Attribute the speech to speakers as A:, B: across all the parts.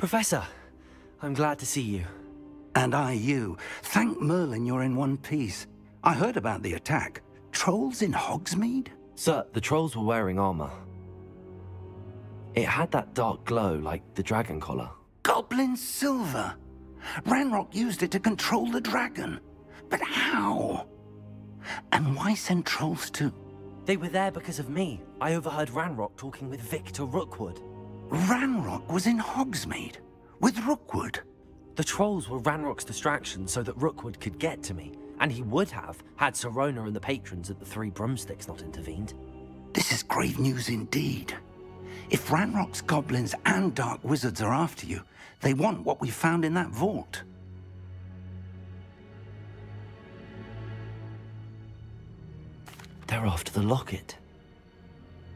A: Professor, I'm glad to see you.
B: And I you. Thank Merlin you're in one piece. I heard about the attack. Trolls in Hogsmeade?
A: Sir, the trolls were wearing armor. It had that dark glow like the dragon collar.
B: Goblin silver! Ranrock used it to control the dragon. But how? And why send trolls to...
A: They were there because of me. I overheard Ranrock talking with Victor Rookwood.
B: Ranrock was in Hogsmeade? With Rookwood?
A: The trolls were Ranrock's distraction so that Rookwood could get to me. And he would have, had Sirona and the patrons at the Three Broomsticks not intervened.
B: This is grave news indeed. If Ranrock's goblins and dark wizards are after you, they want what we found in that vault.
A: They're after the locket.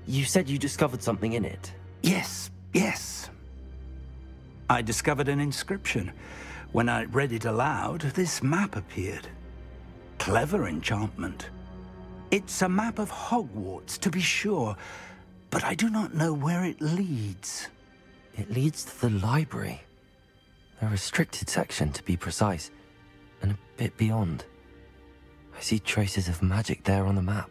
A: You said you discovered something in it.
B: Yes. I discovered an inscription. When I read it aloud, this map appeared. Clever enchantment. It's a map of Hogwarts, to be sure, but I do not know where it leads.
A: It leads to the library. A restricted section, to be precise, and a bit beyond. I see traces of magic there on the map.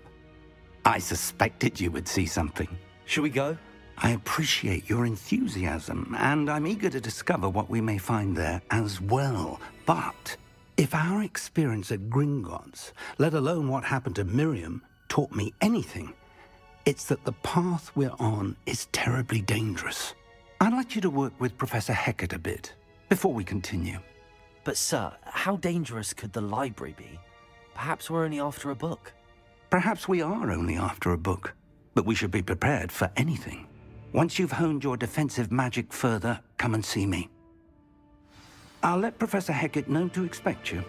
B: I suspected you would see something.
A: Shall we go?
B: I appreciate your enthusiasm, and I'm eager to discover what we may find there as well. But if our experience at Gringotts, let alone what happened to Miriam, taught me anything, it's that the path we're on is terribly dangerous. I'd like you to work with Professor Hecat a bit before we continue.
A: But sir, how dangerous could the library be? Perhaps we're only after a book.
B: Perhaps we are only after a book, but we should be prepared for anything. Once you've honed your defensive magic further, come and see me. I'll let Professor Hecat know to expect you.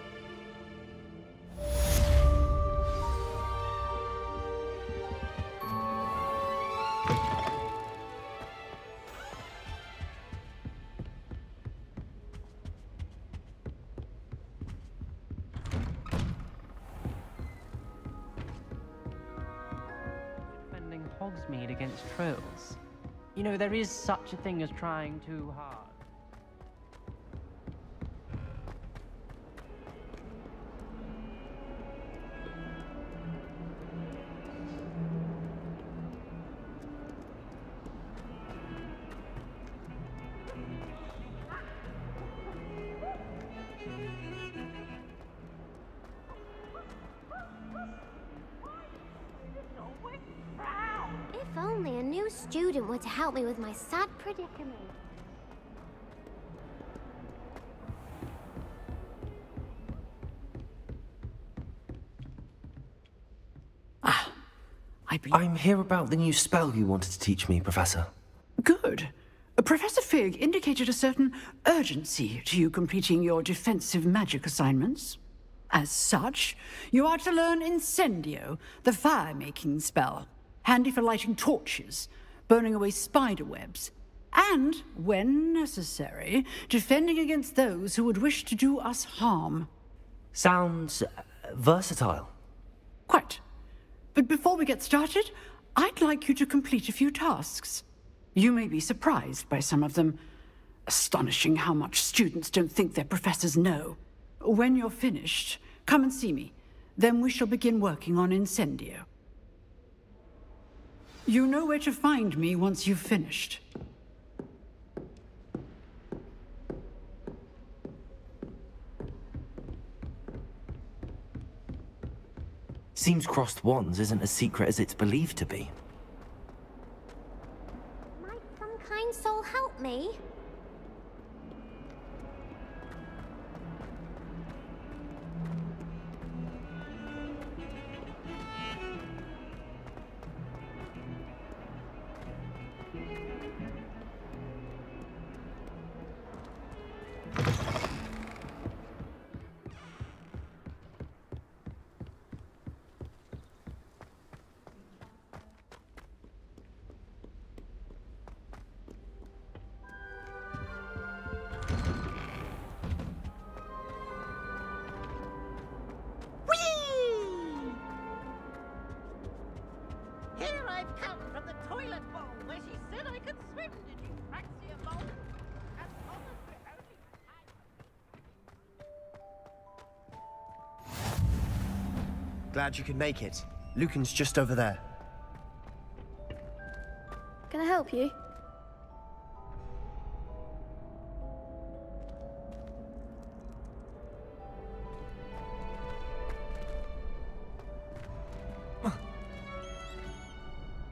C: Defending Hogsmeade against trolls. You know, there is such a thing as trying too hard.
D: If only a new student were to help me with my sad predicament.
A: I'm here about the new spell you wanted to teach me, Professor.
E: Good. Professor Fig indicated a certain urgency to you completing your defensive magic assignments. As such, you are to learn Incendio, the fire-making spell, handy for lighting torches, burning away spider webs, and, when necessary, defending against those who would wish to do us harm.
A: Sounds versatile.
E: Quite. But before we get started, I'd like you to complete a few tasks. You may be surprised by some of them. Astonishing how much students don't think their professors know. When you're finished, come and see me. Then we shall begin working on Incendio. You know where to find me once you've finished.
A: Seems crossed wands isn't as secret as it's believed to be.
D: Might some kind soul help me?
F: Glad you could make it. Lucan's just over there.
G: Can I help you?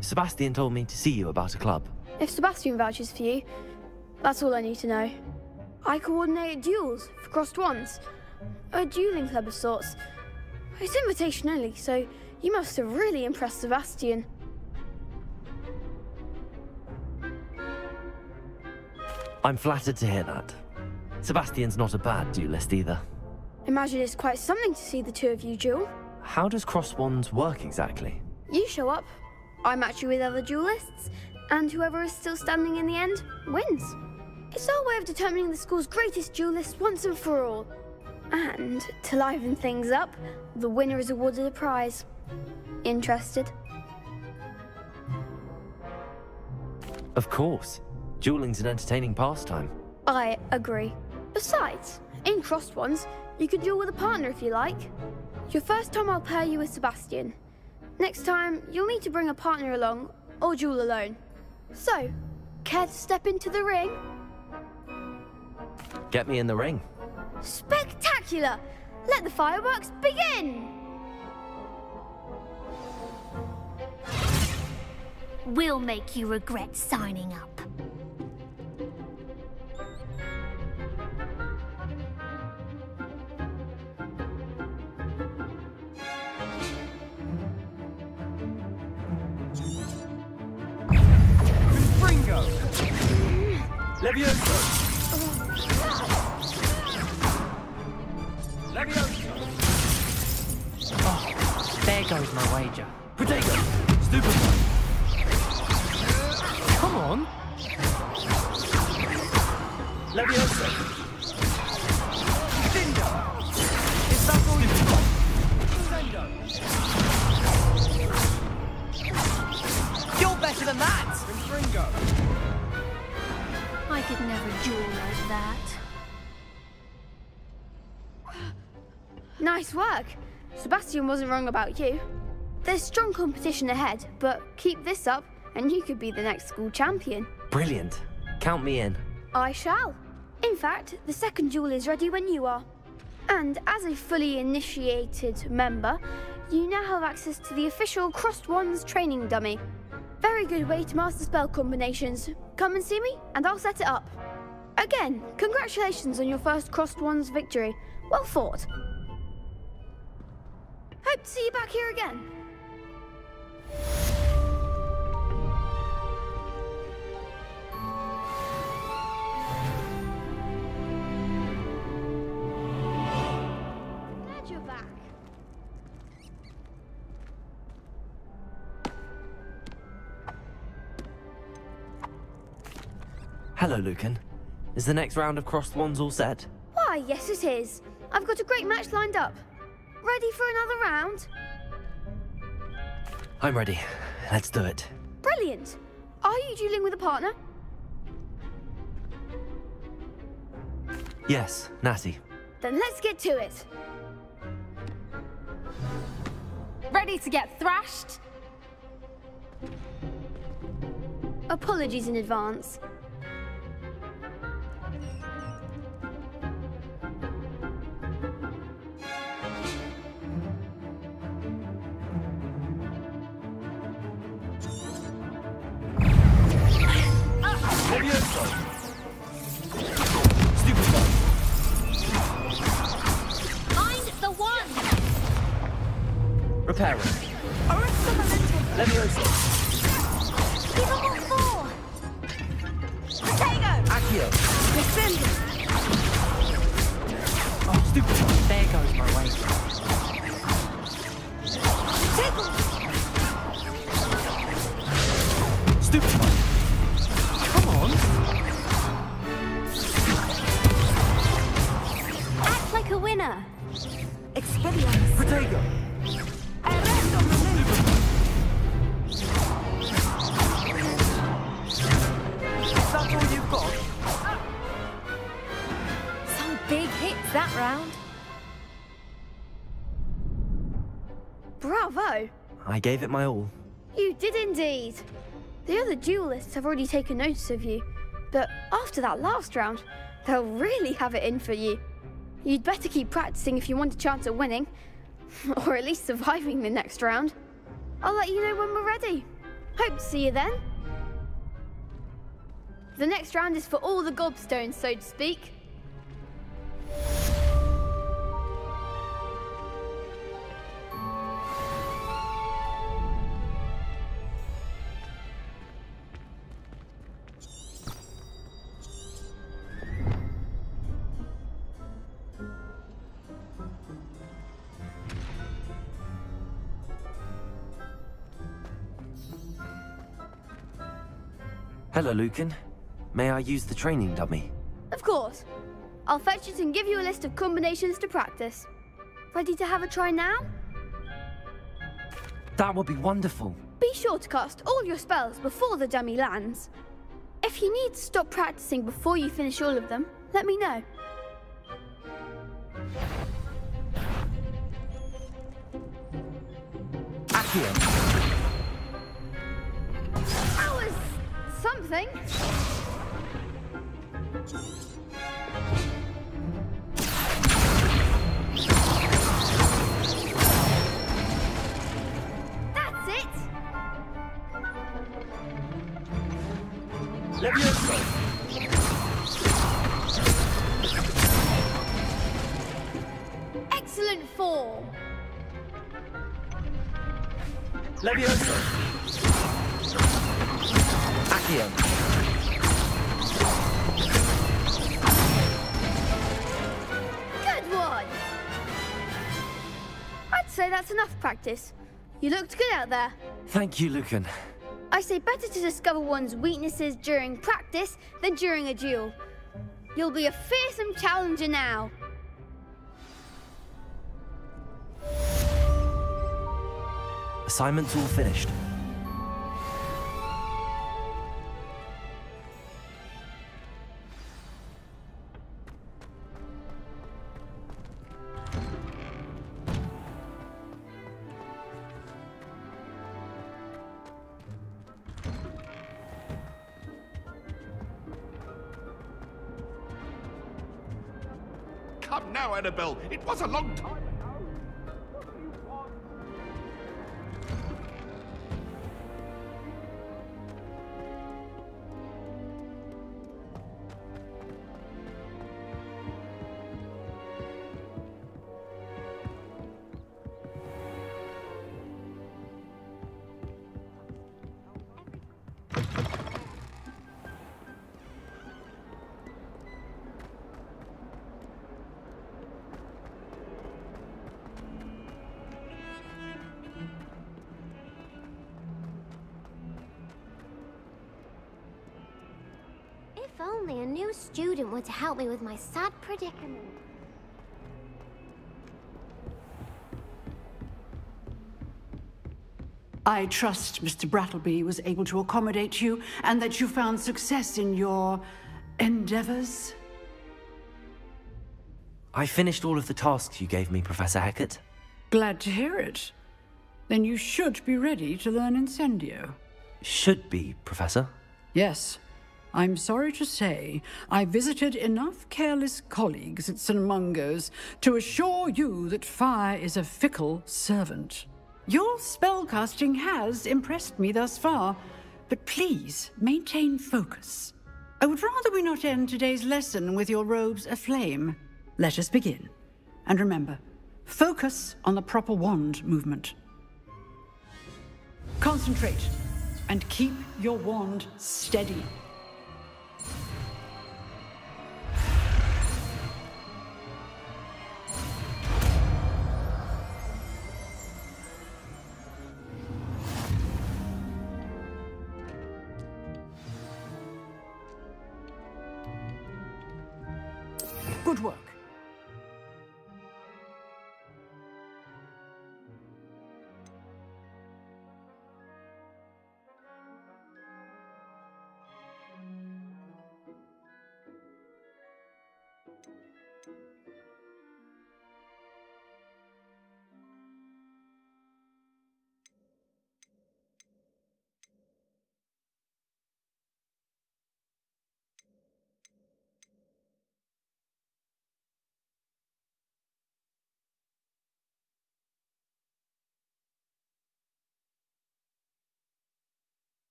A: Sebastian told me to see you about a club.
G: If Sebastian vouches for you, that's all I need to know. I coordinate duels for crossed wands. A dueling club of sorts. It's invitation only, so you must have really impressed Sebastian.
A: I'm flattered to hear that. Sebastian's not a bad duelist either.
G: Imagine it's quite something to see the two of you duel.
A: How does cross wands work exactly?
G: You show up, I match you with other duelists, and whoever is still standing in the end wins. It's our way of determining the school's greatest duelist once and for all. And to liven things up, the winner is awarded a prize. Interested?
A: Of course. Dueling's an entertaining pastime.
G: I agree. Besides, in crossed ones, you can duel with a partner if you like. Your first time I'll pair you with Sebastian. Next time, you'll need to bring a partner along, or duel alone. So, care to step into the ring?
A: Get me in the ring.
G: Spectacular! Let the fireworks begin!
D: We'll make you regret signing up.
F: Bingo! Levioso! Levioso!
C: Oh, there goes my wager.
A: Potato! Stupefy!
C: Come on!
F: Levioso! Dindo! Is that all you've got? Sendo! You're better than that! Ringo!
D: I could never duel like that.
G: Nice work. Sebastian wasn't wrong about you. There's strong competition ahead, but keep this up and you could be the next school champion.
A: Brilliant. Count me in.
G: I shall. In fact, the second duel is ready when you are. And as a fully initiated member, you now have access to the official Crossed Wands training dummy. Very good way to master spell combinations. Come and see me, and I'll set it up. Again, congratulations on your first Crossed Wands victory. Well fought. Hope to see you back here again. Glad you're back.
A: Hello, Lucan. Is the next round of crossed wands all set?
G: Why, yes it is. I've got a great match lined up. Ready for another round?
A: I'm ready. Let's do it.
G: Brilliant. Are you dueling with a partner?
A: Yes, Natty.
G: Then let's get to it.
H: Ready to get thrashed?
G: Apologies in advance.
F: Levioso! Stupefy!
D: Find the one!
A: Repair it.
F: Levioso!
D: Give them what for!
H: Potato!
F: Accio!
G: Descend.
F: Oh, Stupefy!
C: There goes my wager.
F: Stupefy!
C: Come on!
D: Act like a winner!
H: Experience.
F: Potato! Is that all you've got?
H: Some big hits that round.
G: Bravo!
A: I gave it my all.
G: You did indeed. The other duelists have already taken notice of you, but after that last round, they'll really have it in for you. You'd better keep practicing if you want a chance at winning, or at least surviving the next round. I'll let you know when we're ready. Hope to see you then. The next round is for all the gobstones, so to speak.
A: Hello, Lucan. May I use the training dummy?
G: Of course. I'll fetch it and give you a list of combinations to practice. Ready to have a try now?
A: That would be wonderful.
G: Be sure to cast all your spells before the dummy lands. If you need to stop practicing before you finish all of them, let me know.
A: Accio!
G: That was something. That's it.
A: Levioso!
G: Excellent form.
A: Levioso! Accio!
G: Good one. I'd say that's enough practice. You looked good out there.
A: Thank you, Lucan.
G: I say better to discover one's weaknesses during practice than during a duel. You'll be a fearsome challenger now.
A: Assignment's all finished.
F: Come now, Annabelle. It was a long time ago.
D: If only a new student were to help me with my sad predicament.
E: I trust Mr. Brattleby was able to accommodate you and that you found success in your endeavors.
A: I finished all of the tasks you gave me, Professor Hecat.
E: Glad to hear it. Then you should be ready to learn Incendio.
A: Should be, Professor.
E: Yes. I'm sorry to say, I visited enough careless colleagues at St. Mungo's to assure you that fire is a fickle servant. Your spellcasting has impressed me thus far, but please maintain focus. I would rather we not end today's lesson with your robes aflame. Let us begin. And remember, focus on the proper wand movement. Concentrate and keep your wand steady. Good work.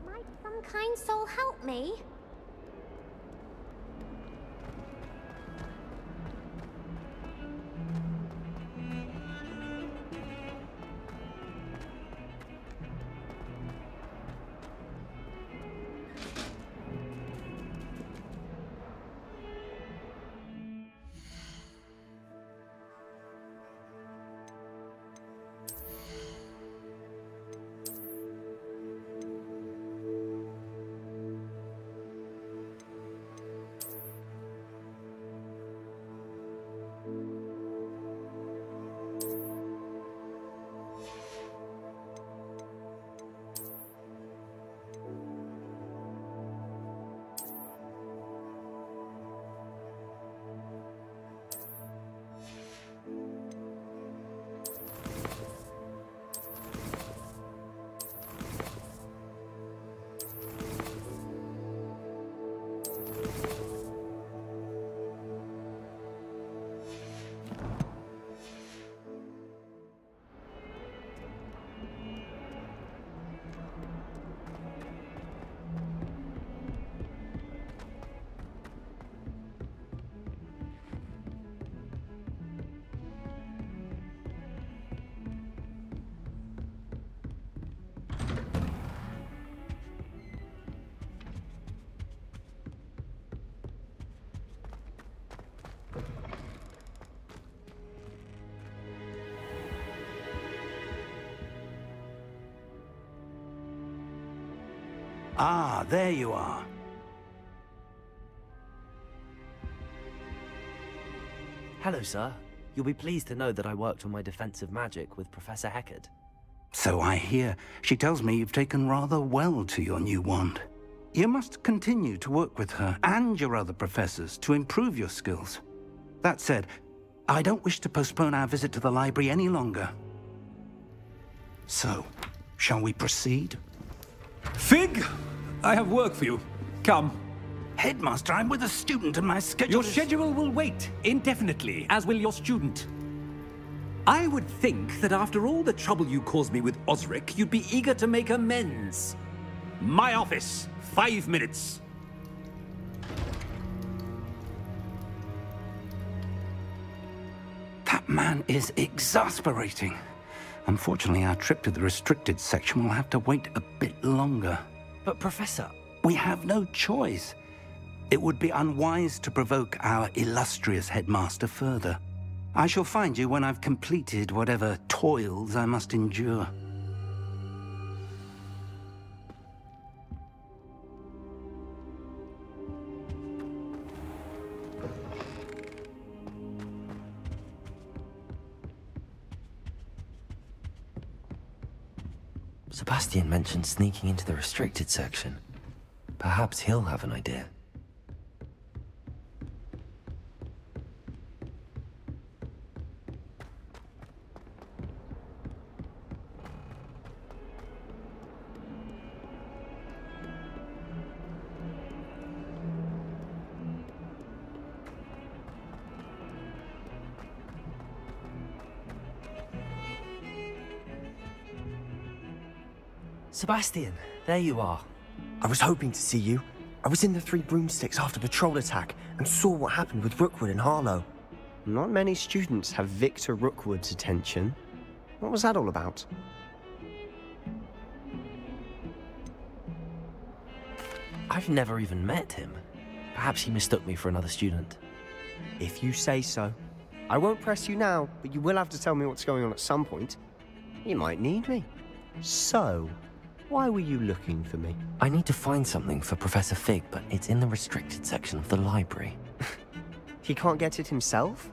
D: Might some kind soul help me?
B: Ah, there you are.
A: Hello, sir. You'll be pleased to know that I worked on my defensive magic with Professor Heckard.
B: So I hear. She tells me you've taken rather well to your new wand. You must continue to work with her and your other professors to improve your skills. That said, I don't wish to postpone our visit to the library any longer. So, shall we proceed?
I: Fig! I have work for you. Come.
B: Headmaster, I'm with a student and my schedule
I: Your schedule will wait indefinitely, as will your student. I would think that after all the trouble you caused me with Osric, you'd be eager to make amends. My office. 5 minutes.
B: That man is exasperating. Unfortunately, our trip to the restricted section will have to wait a bit longer.
A: But, Professor...
B: We have no choice. It would be unwise to provoke our illustrious headmaster further. I shall find you when I've completed whatever toils I must endure.
A: Sebastian mentioned sneaking into the restricted section. Perhaps he'll have an idea. Sebastian, there you are.
J: I was hoping to see you. I was in the Three Broomsticks after the troll attack and saw what happened with Rookwood and Harlow. Not many students have Victor Rookwood's attention. What was that all about?
A: I've never even met him. Perhaps he mistook me for another student.
J: If you say so. I won't press you now, but you will have to tell me what's going on at some point. You might need me. So, Why were you looking for me?
A: I need to find something for Professor Fig, but it's in the restricted section of the library.
J: He can't get it himself?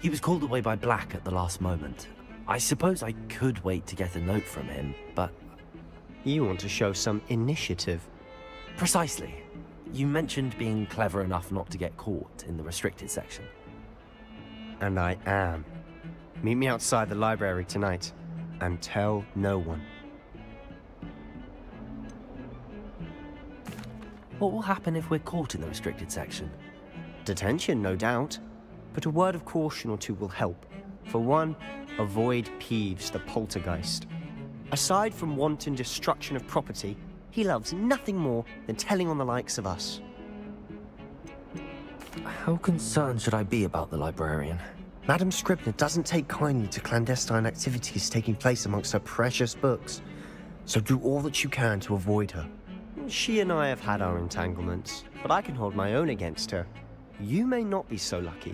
A: He was called away by Black at the last moment. I suppose I could wait to get a note from him, but...
J: You want to show some initiative.
A: Precisely. You mentioned being clever enough not to get caught in the restricted section.
J: And I am. Meet me outside the library tonight, and tell no one.
A: What will happen if we're caught in the restricted section?
J: Detention, no doubt. But a word of caution or two will help. For one, avoid Peeves the poltergeist. Aside from wanton destruction of property, he loves nothing more than telling on the likes of us.
A: How concerned should I be about the librarian?
J: Madam Scribner doesn't take kindly to clandestine activities taking place amongst her precious books. So do all that you can to avoid her. She and I have had our entanglements, but I can hold my own against her. You may not be so lucky.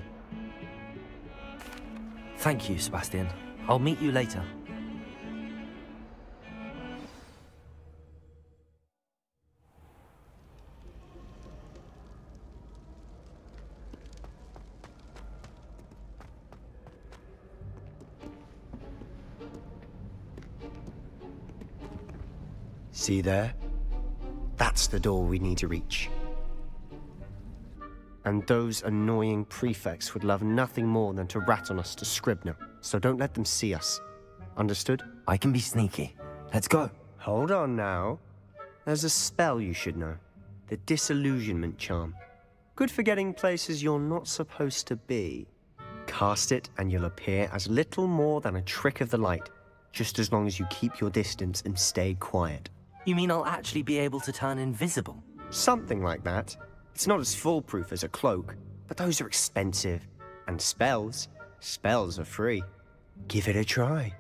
A: Thank you, Sebastian. I'll meet you later.
J: See there? That's the door we need to reach. And those annoying prefects would love nothing more than to rat on us to Scribner, so don't let them see us. Understood?
A: I can be sneaky. Let's go.
J: Hold on now. There's a spell you should know. The Disillusionment Charm. Good for getting places you're not supposed to be. Cast it and you'll appear as little more than a trick of the light, just as long as you keep your distance and stay quiet.
A: You mean I'll actually be able to turn invisible?
J: Something like that. It's not as foolproof as a cloak, but those are expensive. And spells are free. Give it a try.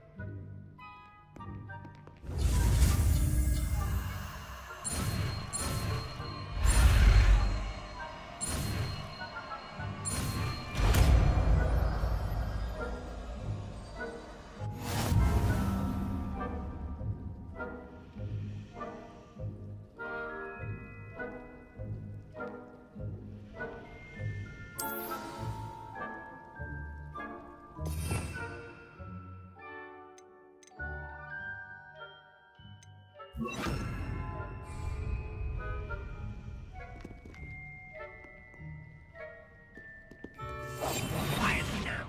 A: Quietly now.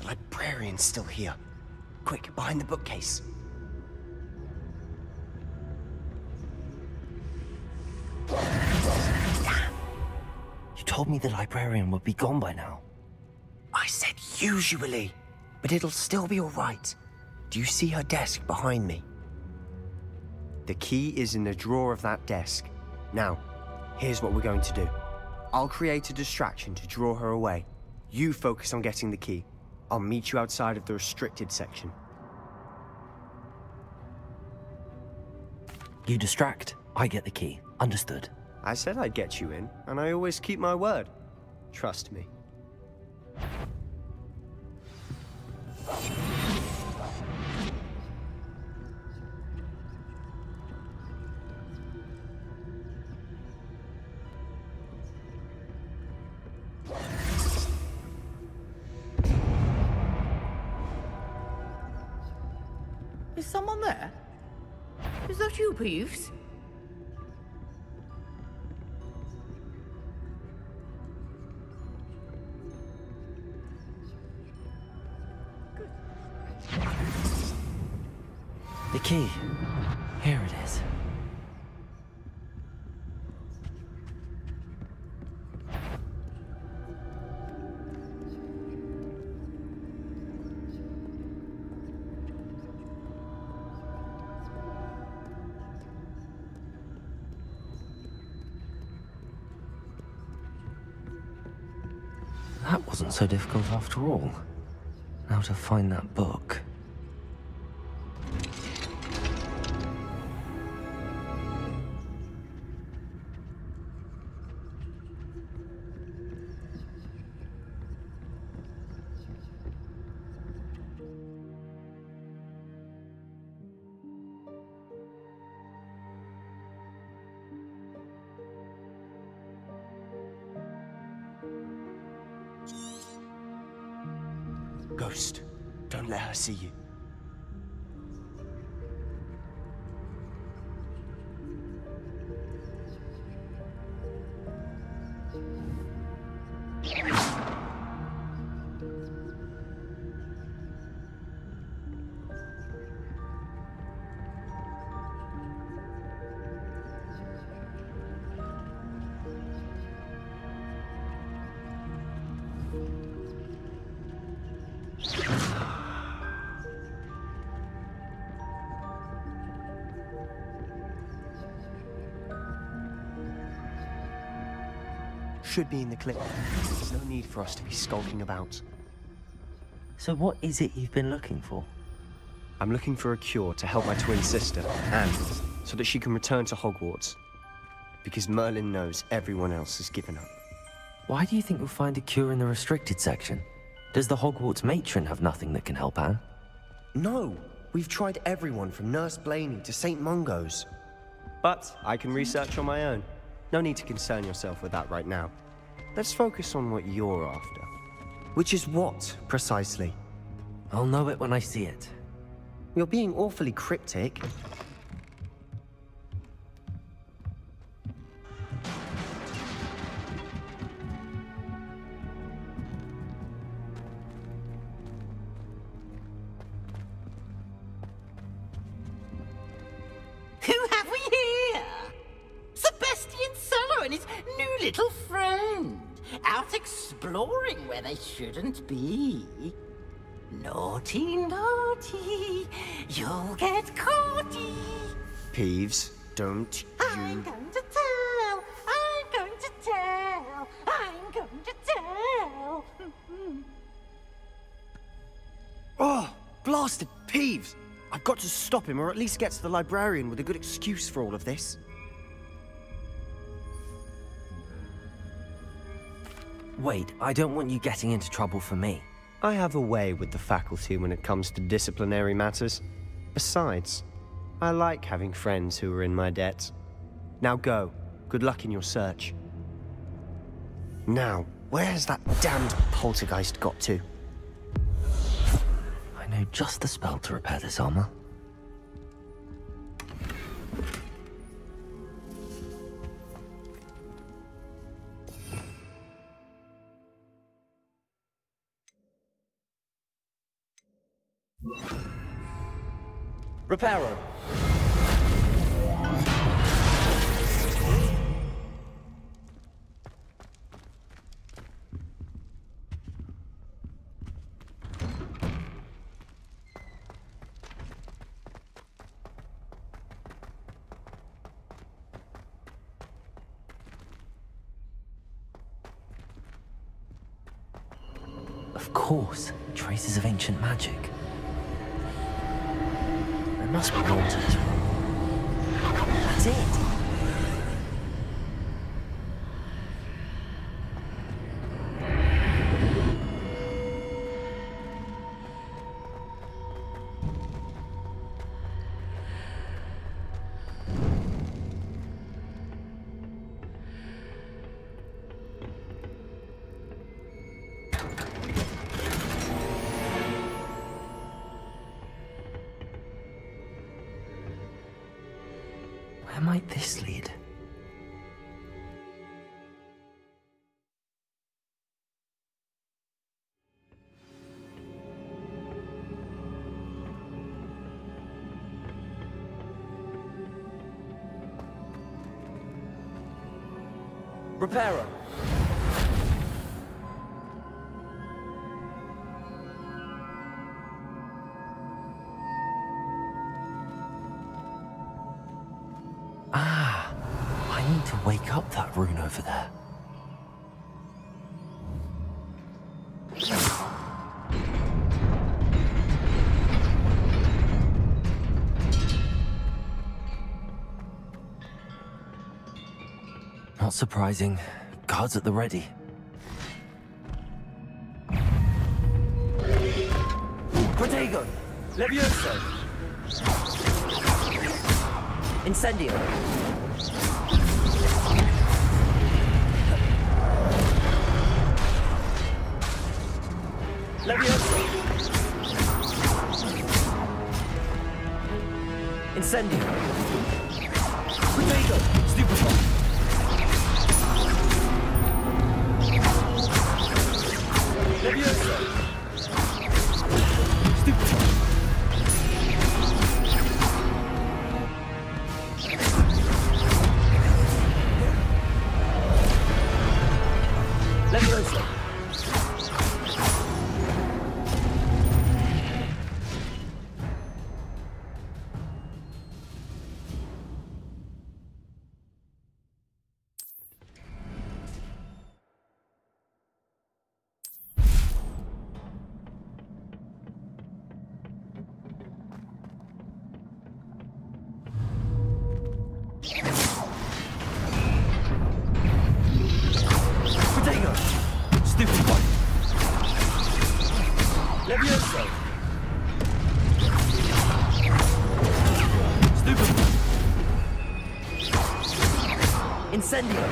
J: Librarian's still here. Quick, behind the bookcase.
A: You told me the librarian would be gone by now.
J: I said usually, but it'll still be all right. Do you see her desk behind me? The key is in the drawer of that desk. Now, here's what we're going to do. I'll create a distraction to draw her away. You focus on getting the key. I'll meet you outside of the restricted section.
A: You distract, I get the key. Understood.
J: I said I'd get you in, and I always keep my word. Trust me.
K: Is someone there? Is that you, Peeves? Good.
A: key. Here it is. That wasn't so difficult after all. Now to find that book.
J: Ghost, don't let her see you. Should be in the clip. There's no need for us to be skulking about.
A: So what is it you've been looking for?
J: I'm looking for a cure to help my twin sister, Anne, so that she can return to Hogwarts. Because Merlin knows everyone else has given up.
A: Why do you think we'll find a cure in the restricted section? Does the Hogwarts matron have nothing that can help Anne?
J: No! We've tried everyone from Nurse Blaney to St. Mungo's. But I can research on my own. No need to concern yourself with that right now. Let's focus on what you're after. Which is what, precisely?
A: I'll know it when I see it.
J: You're being awfully cryptic.
K: Who have we here? Sebastian Cello and his new little friend, out exploring where they shouldn't be. Naughty, naughty, you'll get caughty.
J: Peeves, don't
K: I'm going to tell, I'm going to tell, I'm going to tell.
J: Oh, blasted Peeves! I've got to stop him, or at least get to the librarian with a good excuse for all of this.
A: Wait, I don't want you getting into trouble for me.
J: I have a way with the faculty when it comes to disciplinary matters. Besides, I like having friends who are in my debt. Now go. Good luck in your search. Now, where's that damned poltergeist got to?
A: I know just the spell to repair this armor.
F: Reparo.
A: Of course, traces of ancient magic. There must be more to this room. That's it. Where might this lead?
F: Reparo.
A: Ah, I need to wake up that rune over there. Not surprising. Guards at the ready.
F: Protego! Levioso! Incendio! Levioso! Incendio! Protego! Stupefy! Levioso! Stupefy! Levioso! Protego! Stupefy! Levioso! Stupefy! Incendio!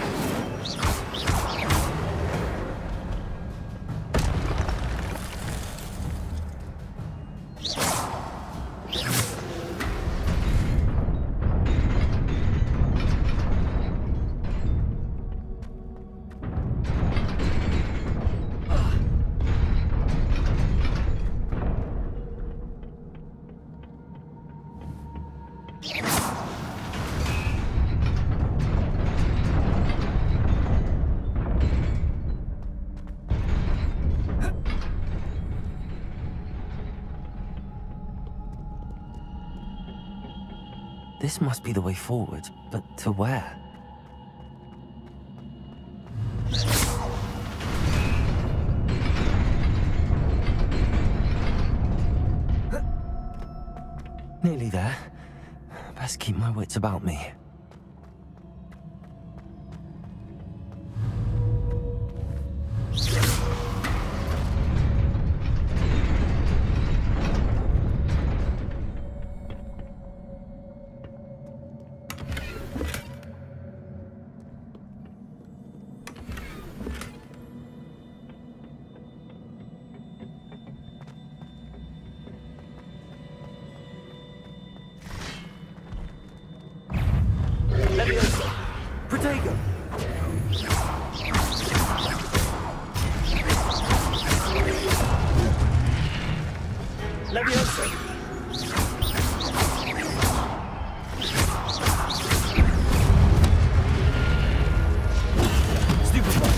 A: This must be the way forward, but to where? Nearly there. Best keep my wits about me.
F: Levioso! Protego! Levioso! Stupefy!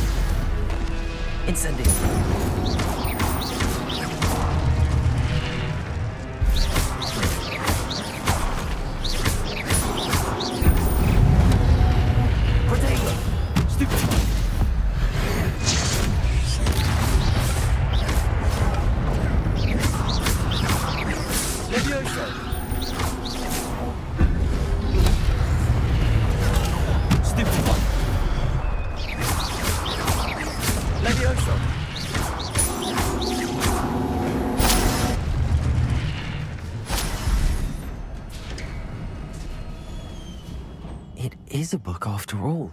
F: Incendio! Protego! Stupefy! Levioso! Stupefy! Levioso!
A: It is a book after all.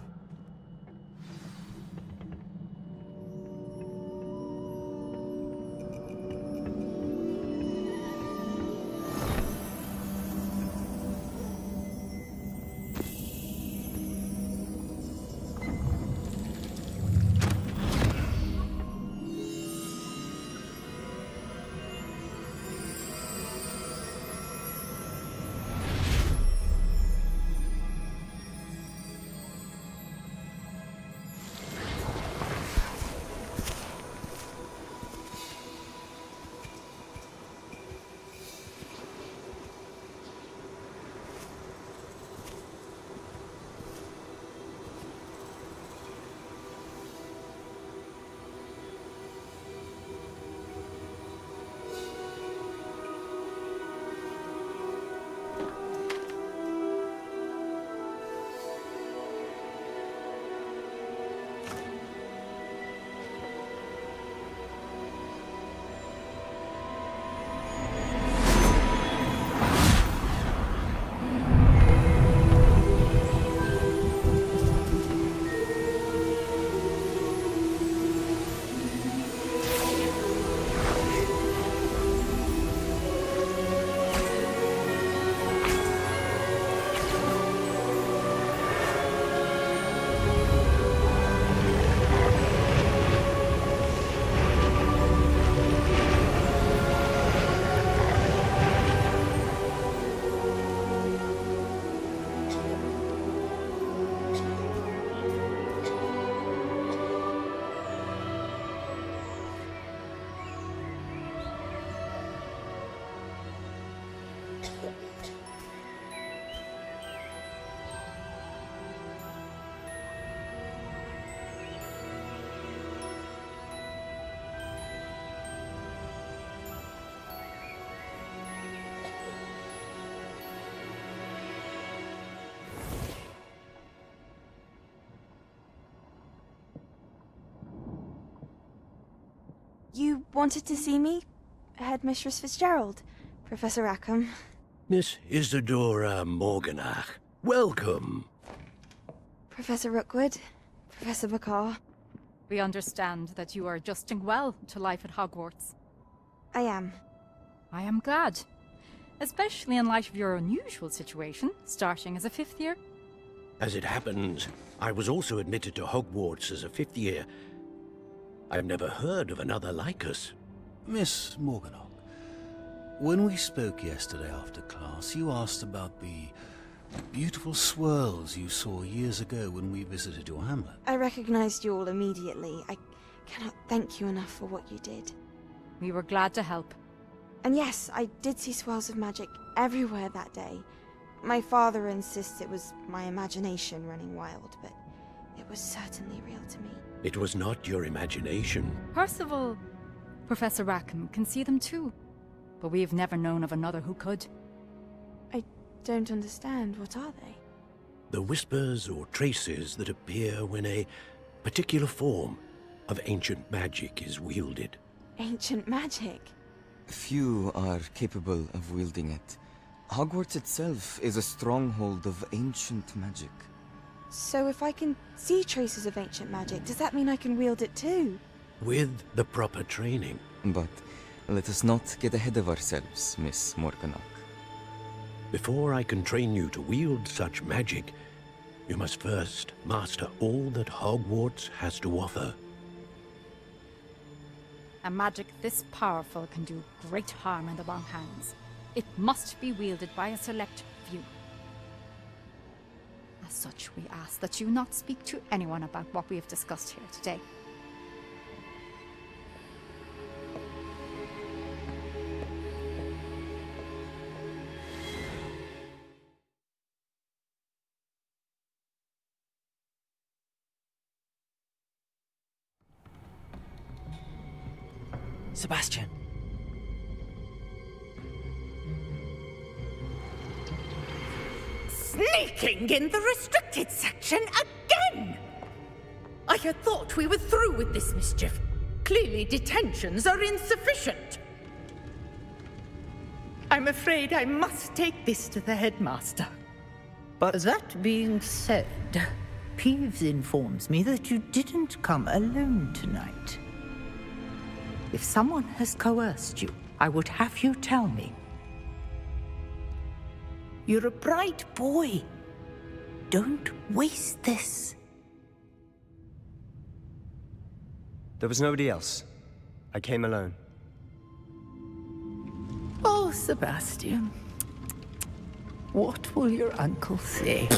L: You wanted to see me? Headmistress Fitzgerald, Professor Rackham.
M: Miss Isadora Morganach, welcome.
L: Professor Rookwood, Professor Bakar.
H: We understand that you are adjusting well to life at Hogwarts.
L: I am.
H: I am glad. Especially in light of your unusual situation, starting as a 5th year.
M: As it happens, I was also admitted to Hogwarts as a 5th year. I've never heard of another like us.
N: Miss Morganach, when we spoke yesterday after class, you asked about the beautiful swirls you saw years ago when we visited your hamlet.
L: I recognized you all immediately. I cannot thank you enough for what you did.
H: We were glad to help.
L: And yes, I did see swirls of magic everywhere that day. My father insists it was my imagination running wild, but it was certainly real to me.
M: It was not your imagination.
H: Percival, Professor Rackham can see them too. But we've never known of another who could.
L: I don't understand. What are they?
M: The whispers or traces that appear when a particular form of ancient magic is wielded.
L: Ancient magic?
A: Few are capable of wielding it. Hogwarts itself is a stronghold of ancient magic.
L: So if I can see traces of ancient magic, does that mean I can wield it too?
M: With the proper training.
A: But let us not get ahead of ourselves, Miss Morganach.
M: Before I can train you to wield such magic, you must first master all that Hogwarts has to offer.
H: A magic this powerful can do great harm in the wrong hands. It must be wielded by a select few. As such, we ask that you not speak to anyone about what we have discussed here today.
A: Sebastian!
O: Sneaking in the restricted section again! I had thought we were through with this mischief. Clearly detentions are insufficient. I'm afraid I must take this to the headmaster.
K: But that being said, Peeves informs me that you didn't come alone tonight. If someone has coerced you, I would have you tell me. You're a bright boy. Don't waste this.
J: There was nobody else. I came alone.
K: Oh, Sebastian. What will your uncle say?